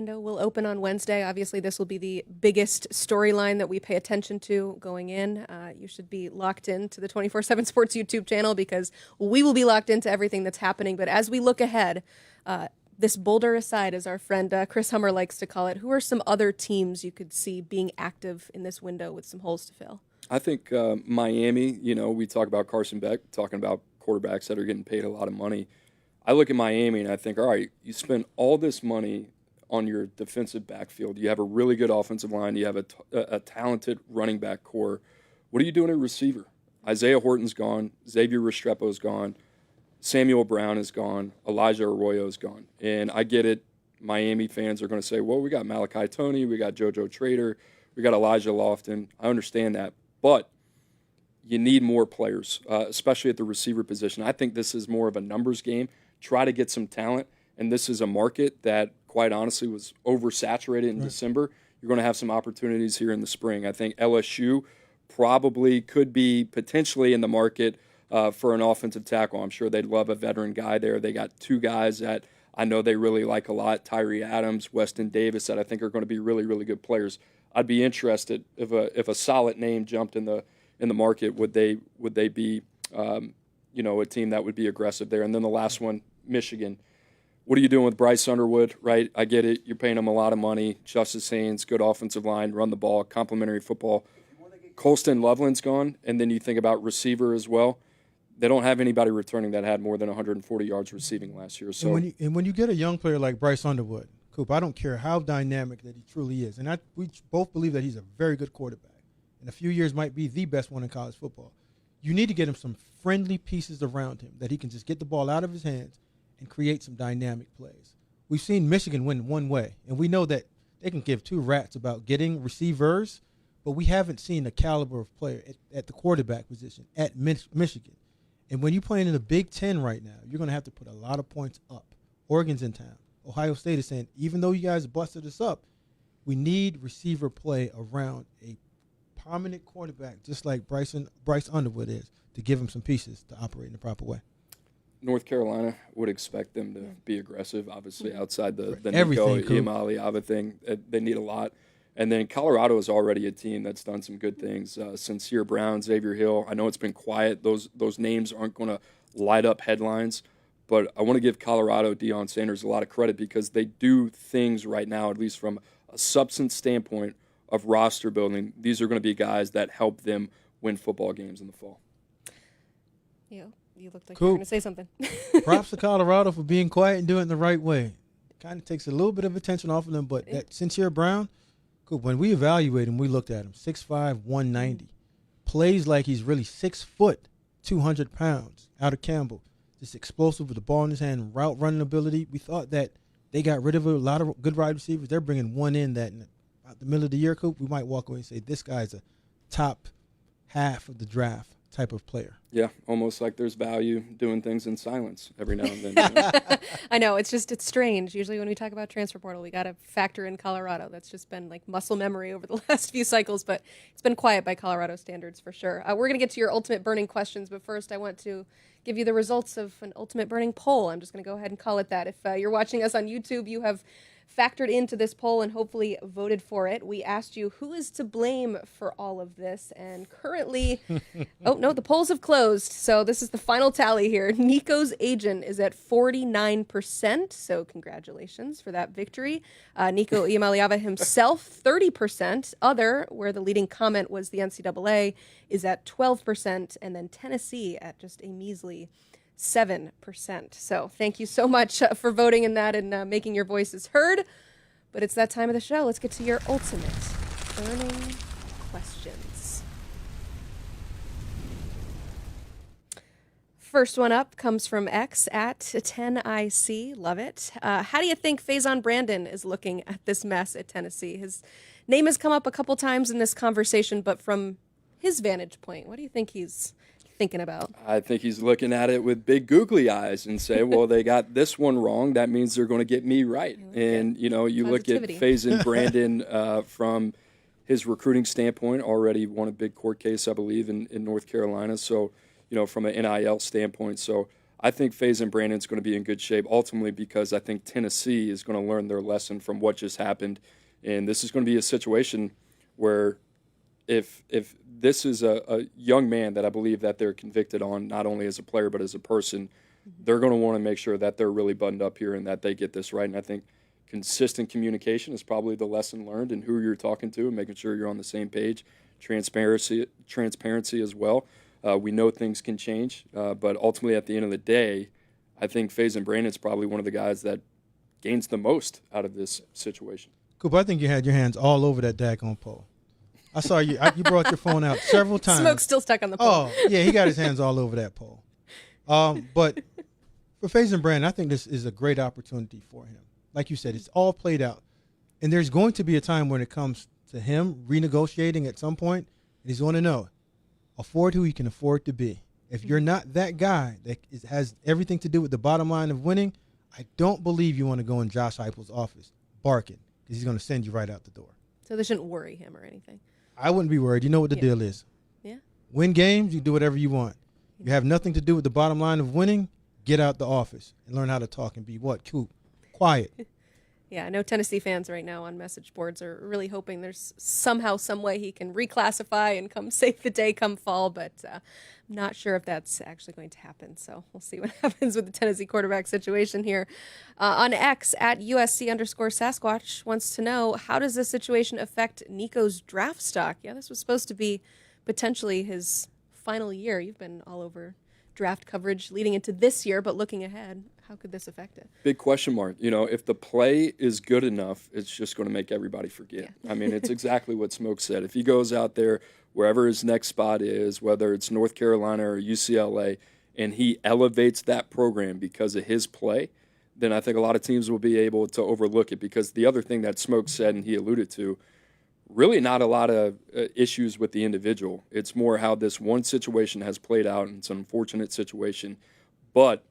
window will open on Wednesday. Obviously, this will be the biggest storyline that we pay attention to going in. You should be locked in to the 24/7 Sports YouTube channel because we will be locked into everything that's happening. But as we look ahead, this Boulder aside, as our friend Chris Hummer likes to call it, who are some other teams you could see being active in this window with some holes to fill? I think Miami, we talk about Carson Beck, talking about quarterbacks that are getting paid a lot of money. I look at Miami and I think, all right, you spend all this money on your defensive backfield. You have a really good offensive line. You have a talented running back core. What are you doing at receiver? Isaiah Horton's gone. Xavier Restrepo's gone. Samuel Brown is gone. Elijah Arroyo is gone. And I get it. Miami fans are going to say, well, we got Malachi Toney. We got JoJo Trader. We got Elijah Lofton. I understand that. But you need more players, especially at the receiver position. I think this is more of a numbers game. Try to get some talent, and this is a market that, quite honestly, was oversaturated in December. You're going to have some opportunities here in the spring. I think LSU probably could be potentially in the market for an offensive tackle. I'm sure they'd love a veteran guy there. They got two guys that I know they really like a lot, Tyree Adams, Weston Davis, that I think are going to be really, really good players. I'd be interested if a solid name jumped in the market. Would they be a team that would be aggressive there? And then the last one, Michigan. What are you doing with Bryce Underwood, right? I get it. You're paying him a lot of money. Justice Haynes, good offensive line, run the ball, complimentary football. Colston Loveland's gone, and then you think about receiver as well. They don't have anybody returning that had more than 140 yards receiving last year. So and when you get a young player like Bryce Underwood, Coop, I don't care how dynamic that he truly is, and we both believe that he's a very good quarterback. In a few years might be the best one in college football. You need to get him some friendly pieces around him that he can just get the ball out of his hands and create some dynamic plays. We've seen Michigan win one way, and we know that they can give two rats about getting receivers, but we haven't seen the caliber of player at the quarterback position at Michigan. And when you're playing in the Big Ten right now, you're going to have to put a lot of points up. Oregon's in town. Ohio State is saying, even though you guys busted us up, we need receiver play around a prominent quarterback, just like Bryce Underwood is, to give him some pieces to operate in the proper way. North Carolina would expect them to be aggressive, obviously, outside the Nico Iamaleava thing. They need a lot. And then Colorado is already a team that's done some good things. Sincere Brown, Xavier Hill. I know it's been quiet. Those names aren't going to light up headlines. But I want to give Colorado, Deion Sanders, a lot of credit because they do things right now, at least from a substance standpoint of roster building. These are going to be guys that help them win football games in the fall. You looked like you were going to say something. Props to Colorado for being quiet and doing it the right way. Kind of takes a little bit of attention off of them, but that Sincere Brown, when we evaluate him, we looked at him, 6'5", 190. Plays like he's really 6 foot, 200 pounds, out of Campbell. Just explosive with the ball in his hand, route running ability. We thought that they got rid of a lot of good wide receivers. They're bringing one in that in about the middle of the year, Coop, we might walk away and say this guy's a top half of the draft type of player. Yeah, almost like there's value doing things in silence every now and then. I know, it's strange. Usually when we talk about transfer portal, we got to factor in Colorado. That's just been like muscle memory over the last few cycles, but it's been quiet by Colorado standards for sure. We're going to get to your ultimate burning questions, but first I want to give you the results of an ultimate burning poll. I'm just going to go ahead and call it that. If you're watching us on YouTube, you have factored into this poll and hopefully voted for it. We asked you who is to blame for all of this, and currently, oh no, the polls have closed, so this is the final tally here. Nico's agent is at 49%, so congratulations for that victory. Nico Iamaleava himself, 30%. Other, where the leading comment was the NCAA, is at 12%, and then Tennessee at just a measly 7%. So thank you so much for voting in that and making your voices heard. But it's that time of the show. Let's get to your ultimate burning questions. First one up comes from X at 10IC. Love it. How do you think Faizon Brandon is looking at this mess at Tennessee? His name has come up a couple times in this conversation, but from his vantage point, what do you think he's thinking about? I think he's looking at it with big googly eyes and say, well, they got this one wrong. That means they're going to get me right. And, you look at Faizon Brandon from his recruiting standpoint, already won a big court case, I believe, in North Carolina. So, from an NIL standpoint. So I think Faizon Brandon's going to be in good shape ultimately because I think Tennessee is going to learn their lesson from what just happened. And this is going to be a situation where if this is a young man that I believe that they're convicted on, not only as a player but as a person, they're going to want to make sure that they're really buttoned up here and that they get this right. And I think consistent communication is probably the lesson learned in who you're talking to and making sure you're on the same page. Transparency as well. We know things can change, but ultimately at the end of the day, I think Faizon Brandon's probably one of the guys that gains the most out of this situation. Coop, I think you had your hands all over that daggone pole. I saw you. You brought your phone out several times. Smoke's still stuck on the pole. Oh, yeah, he got his hands all over that pole. But for Faizon Brandon, I think this is a great opportunity for him. Like you said, it's all played out. And there's going to be a time when it comes to him renegotiating at some point, and he's going to know, afford who he can afford to be. If you're not that guy that has everything to do with the bottom line of winning, I don't believe you want to go in Josh Heupel's office barking because he's going to send you right out the door. So they shouldn't worry him or anything. I wouldn't be worried. You know what the deal is. Yeah. Win games, you do whatever you want. You have nothing to do with the bottom line of winning, get out the office and learn how to talk and be what? Cool. Quiet. Yeah, I know Tennessee fans right now on message boards are really hoping there's somehow, some way he can reclassify and come save the day come fall, but I'm not sure if that's actually going to happen. So we'll see what happens with the Tennessee quarterback situation here. On X, at USC_Sasquatch wants to know, how does this situation affect Nico's draft stock? Yeah, this was supposed to be potentially his final year. You've been all over draft coverage leading into this year, but looking ahead, how could this affect it? Big question mark. You know, if the play is good enough, it's just going to make everybody forget. Yeah. I mean, it's exactly what Smoke said. If he goes out there, wherever his next spot is, whether it's North Carolina or UCLA, and he elevates that program because of his play, then I think a lot of teams will be able to overlook it. Because the other thing that Smoke said, and he alluded to, really not a lot of issues with the individual. It's more how this one situation has played out, and it's an unfortunate situation. But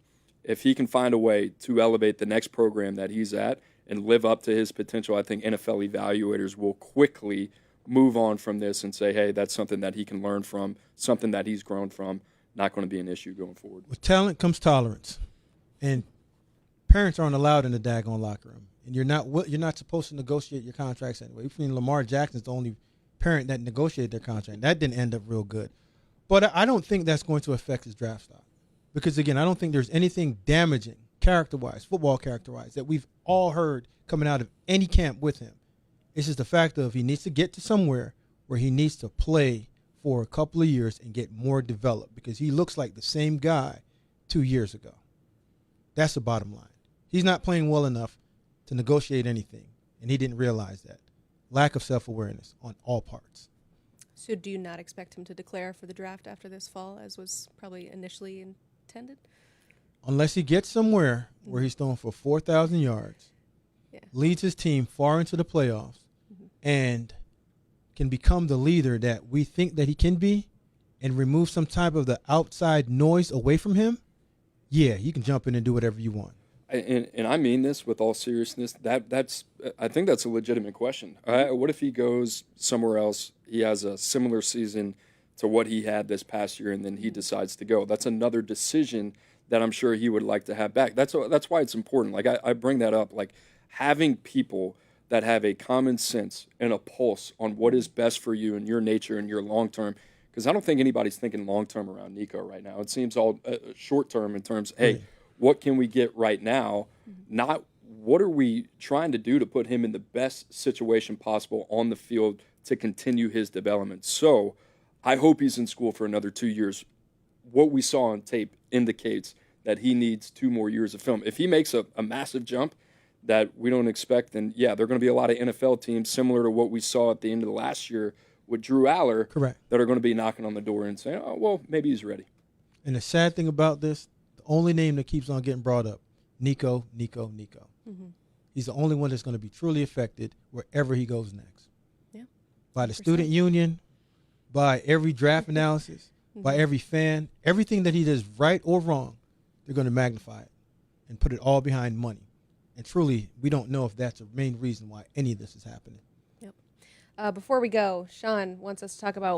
if he can find a way to elevate the next program that he's at and live up to his potential, I think NFL evaluators will quickly move on from this and say, hey, that's something that he can learn from, something that he's grown from, not going to be an issue going forward. With talent comes tolerance. And parents aren't allowed in the daggone locker room. And you're not supposed to negotiate your contracts anyway. I mean, Lamar Jackson's the only parent that negotiated their contract. That didn't end up real good. But I don't think that's going to affect his draft stock. Because, again, I don't think there's anything damaging, character-wise, football character-wise, that we've all heard coming out of any camp with him. It's just the fact of he needs to get to somewhere where he needs to play for a couple of years and get more developed because he looks like the same guy 2 years ago. That's the bottom line. He's not playing well enough to negotiate anything, and he didn't realize that. Lack of self-awareness on all parts. So do you not expect him to declare for the draft after this fall, as was probably initially intended? Unless he gets somewhere where he's throwing for 4,000 yards, leads his team far into the playoffs, and can become the leader that we think that he can be and remove some type of the outside noise away from him, yeah, you can jump in and do whatever you want. And I mean this with all seriousness. I think that's a legitimate question. What if he goes somewhere else? He has a similar season to what he had this past year, and then he decides to go. That's another decision that I'm sure he would like to have back. That's why it's important. Like I bring that up. Like having people that have a common sense and a pulse on what is best for you and your nature and your long term. Because I don't think anybody's thinking long term around Nico right now. It seems all short term in terms, hey, what can we get right now? Not what are we trying to do to put him in the best situation possible on the field to continue his development. So I hope he's in school for another 2 years. What we saw on tape indicates that he needs 2 more years of film. If he makes a massive jump that we don't expect, then, yeah, there are going to be a lot of NFL teams similar to what we saw at the end of the last year with Drew Aller that are going to be knocking on the door and saying, oh, well, maybe he's ready. And the sad thing about this, the only name that keeps on getting brought up, Nico. He's the only one that's going to be truly affected wherever he goes next. Yeah. By the 100%. Student union, by every draft analysis, by every fan, everything that he does right or wrong, they're going to magnify it and put it all behind money. And truly, we don't know if that's the main reason why any of this is happening. Yep. Before we go, Sean wants us to talk about